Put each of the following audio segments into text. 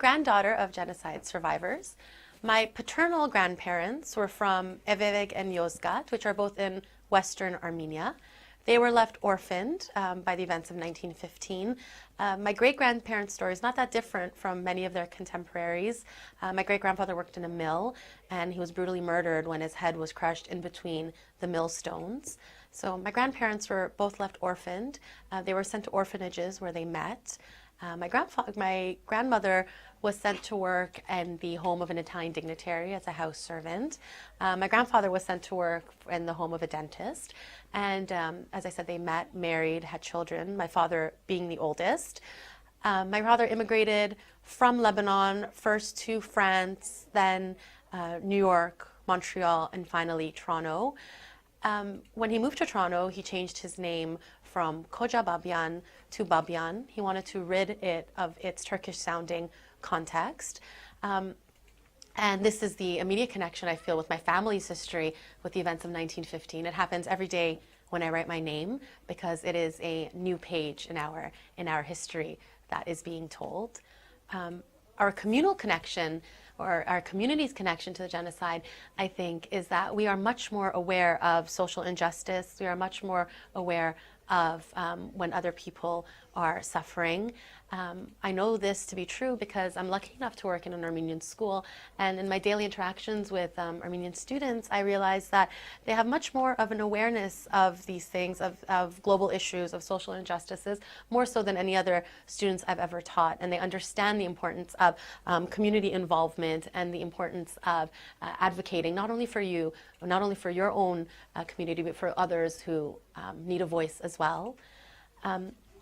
granddaughter of genocide survivors. My paternal grandparents were from Eveveg and Yozgat, which are both in Western Armenia. They were left orphaned by the events of 1915. My great-grandparents' story is not that different from many of their contemporaries. My great-grandfather worked in a mill, and he was brutally murdered when his head was crushed in between the millstones. So my grandparents were both left orphaned. They were sent to orphanages where they met. My grandmother was sent to work in the home of an Italian dignitary as a house servant. My grandfather was sent to work in the home of a dentist. And as I said, they met, married, had children, my father being the oldest. My father immigrated from Lebanon, first to France, then New York, Montreal, and finally Toronto. When he moved to Toronto, he changed his name from Koja Babyan to Babyan. He wanted to rid it of its Turkish-sounding context. And this is the immediate connection I feel with my family's history with the events of 1915. It happens every day when I write my name because it is a new page in our history that is being told. Our communal connection, or our community's connection to the genocide, I think, is that we are much more aware of social injustice. We are much more aware of when other people are suffering. I know this to be true because I'm lucky enough to work in an Armenian school, and in my daily interactions with Armenian students, I realize that they have much more of an awareness of these things, of global issues, of social injustices, more so than any other students I've ever taught, and they understand the importance of community involvement and the importance of advocating not only for you, not only for your own community, but for others who need a voice as well.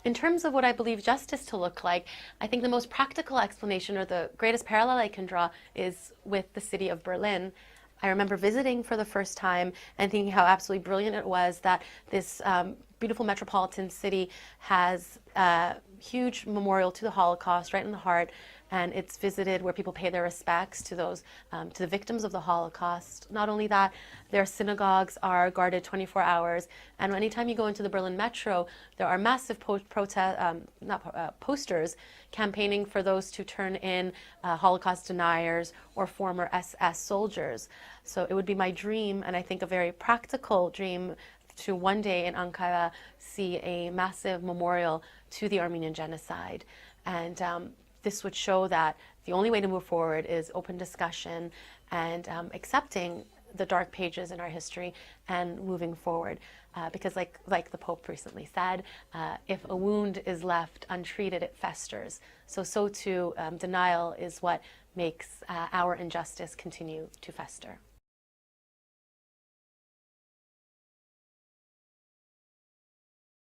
In terms of what I believe justice to look like, I think the most practical explanation, or the greatest parallel I can draw, is with the city of Berlin. I remember visiting for the first time and thinking how absolutely brilliant it was that this beautiful metropolitan city has a huge memorial to the Holocaust right in the heart, and it's visited where people pay their respects to those, to the victims of the Holocaust. Not only that, their synagogues are guarded 24 hours, and anytime you go into the Berlin metro, there are massive posters campaigning for those to turn in Holocaust deniers or former SS soldiers. So it would be my dream, and I think a very practical dream, to one day in Ankara see a massive memorial to the Armenian Genocide. And this would show that the only way to move forward is open discussion and accepting the dark pages in our history and moving forward. Because like the Pope recently said, if a wound is left untreated, it festers. So too, denial is what makes our injustice continue to fester.